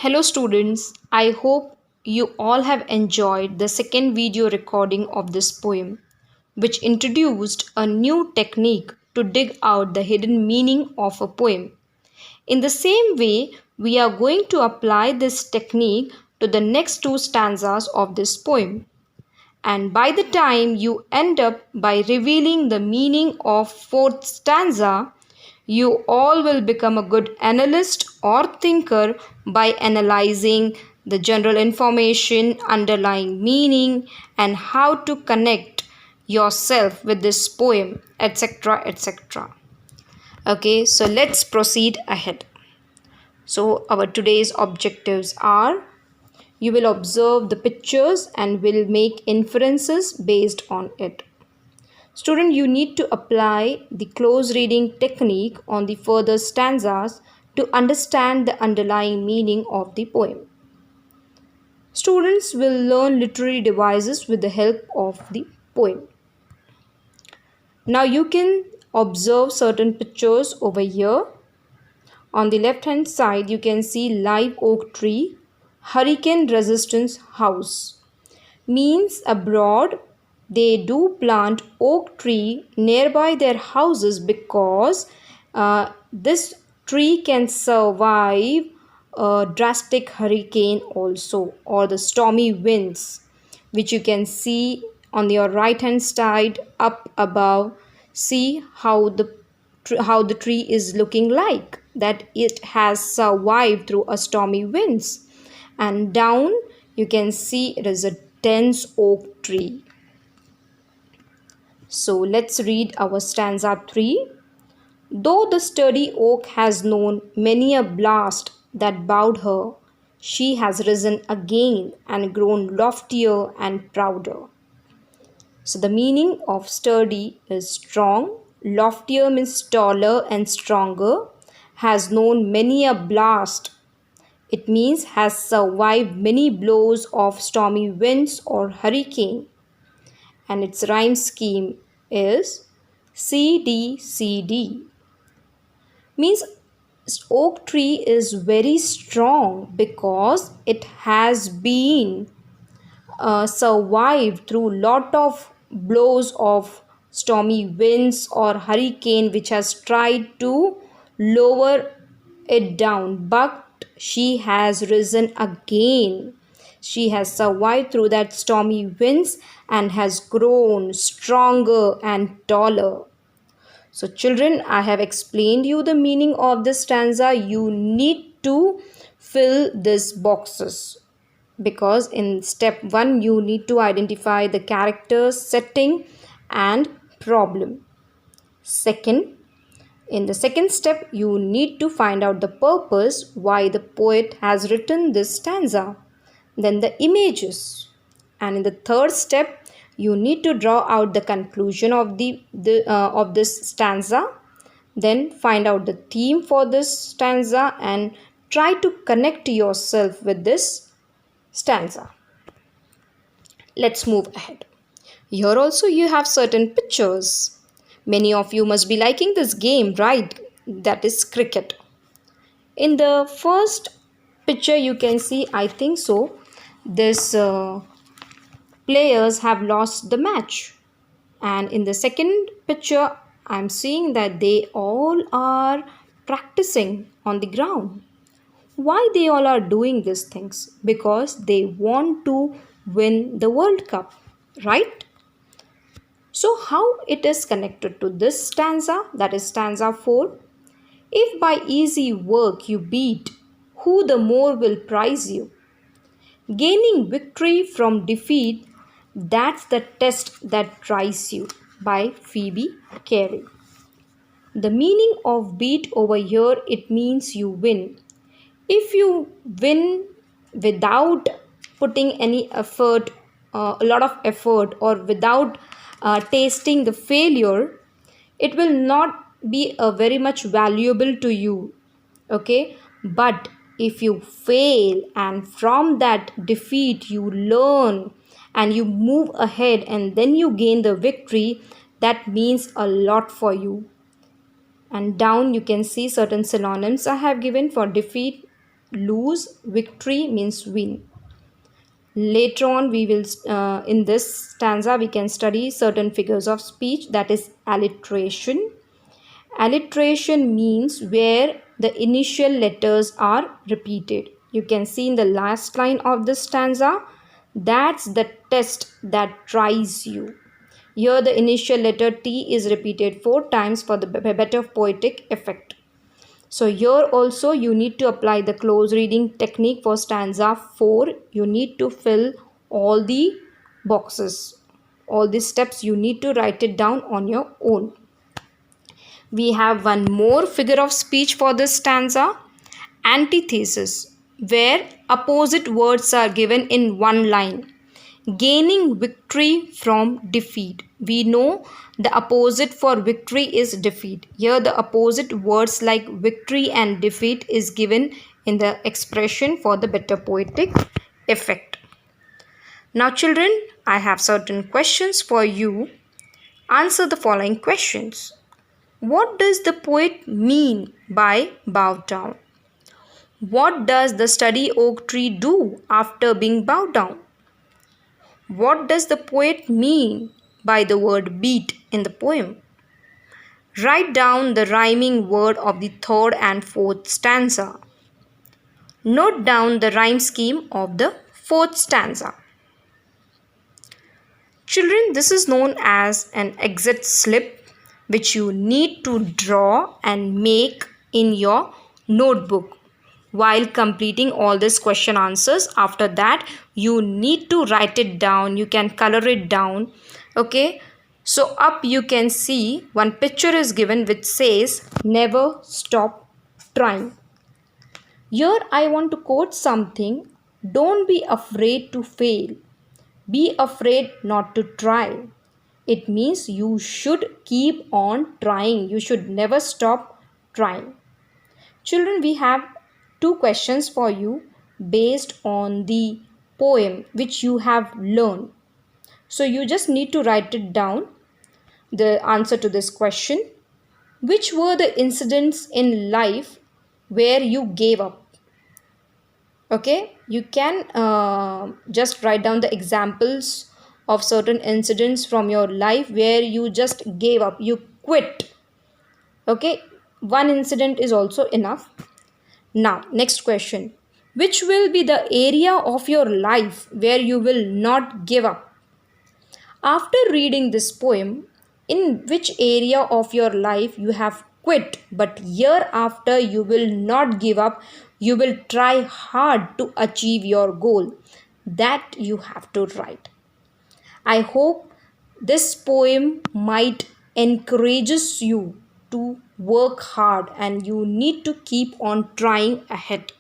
Hello students, I hope you all have enjoyed the second video recording of this poem, which introduced a new technique to dig out the hidden meaning of a poem. In the same way, we are going to apply this technique to the next two stanzas of this poem. And by the time you end up by revealing the meaning of fourth stanza, you all will become a good analyst or thinker by analyzing the general information, underlying meaning, and how to connect yourself with this poem, etc. etc. Okay, so let's proceed ahead. So, our today's objectives are you will observe the pictures and will make inferences based on it. Student, you need to apply the close reading technique on the further stanzas to understand the underlying meaning of the poem. Students will learn literary devices with the help of the poem. Now you can observe certain pictures over here. On the left hand side, you can see live oak tree, hurricane resistance house. Means abroad they do plant oak tree nearby their houses because this tree can survive a drastic hurricane also, or the stormy winds, which you can see on your right hand side up above. See how the tree is looking like, that it has survived through a stormy winds. And down you can see it is a dense oak tree. So let's read our stanza 3. Though the sturdy oak has known many a blast that bowed her, she has risen again and grown loftier and prouder. So the meaning of sturdy is strong, loftier means taller and stronger, has known many a blast. It means has survived many blows of stormy winds or hurricane. And its rhyme scheme is CD. Means oak tree is very strong because it has been survived through lot of blows of stormy winds or hurricane which has tried to lower it down, but she has risen again. She has survived through that stormy winds and has grown stronger and taller. So children, I have explained you the meaning of this stanza. You need to fill these boxes because in step 1 you need to identify the character, setting and problem. Second, in the second step you need to find out the purpose why the poet has written this stanza, then the images, and in the third step you need to draw out the conclusion of of this stanza, then find out the theme for this stanza and try to connect yourself with this stanza. Let's move ahead. Here also you have certain pictures. Many of you must be liking this game, right? That is cricket. In the first picture you can see, I think so, this players have lost the match. And in the second picture I'm seeing that they all are practicing on the ground. Why they all are doing these things? Because they want to win the World Cup, right? So how it is connected to this stanza, that is stanza 4? If by easy work you beat, who the more will prize you? Gaining victory from defeat, that's the test that tries you, by Phoebe Carey. The meaning of beat over here, it means you win. If you win without putting any effort, a lot of effort, or without tasting the failure, it will not be very much valuable to you. Okay, but if you fail and from that defeat you learn and you move ahead and then you gain the victory, that means a lot for you. And down you can see certain synonyms I have given for defeat lose, victory means win. Later on, we will in this stanza we can study certain figures of speech, that is alliteration. Alliteration means where the initial letters are repeated. You can see in the last line of this stanza, that's the test that tries you. Here the initial letter T is repeated 4 times for the better poetic effect. So here also you need to apply the close reading technique for stanza 4. You need to fill all the boxes. All the steps you need to write it down on your own. We have one more figure of speech for this stanza, antithesis, where opposite words are given in one line. Gaining victory from defeat. We know the opposite for victory is defeat. Here the opposite words like victory and defeat is given in the expression for the better poetic effect. Now children, I have certain questions for you. Answer the following questions. What does the poet mean by bow down? What does the study oak tree do after being bowed down? What does the poet mean by the word beat in the poem? Write down the rhyming word of the third and fourth stanza. Note down the rhyme scheme of the fourth stanza. Children, this is known as an exit slip, which you need to draw and make in your notebook while completing all these question answers. After that, you need to write it down. You can color it down. Okay, so up you can see one picture is given which says never stop trying. Here I want to quote something. Don't be afraid to fail. Be afraid not to try. It means you should keep on trying. You should never stop trying. Children, we have 2 questions for you based on the poem which you have learned. So you just need to write it down, the answer to this question. Which were the incidents in life where you gave up? Okay, you can just write down the examples of certain incidents from your life where you just gave up, you quit. Okay, one incident is also enough. Now, next question. Which will be the area of your life where you will not give up? After reading this poem, in which area of your life you have quit, but hereafter you will not give up, you will try hard to achieve your goal? That you have to write. I hope this poem might encourages you to work hard and you need to keep on trying ahead.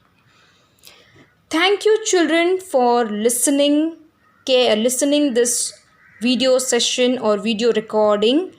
Thank you children for listening this video session or video recording.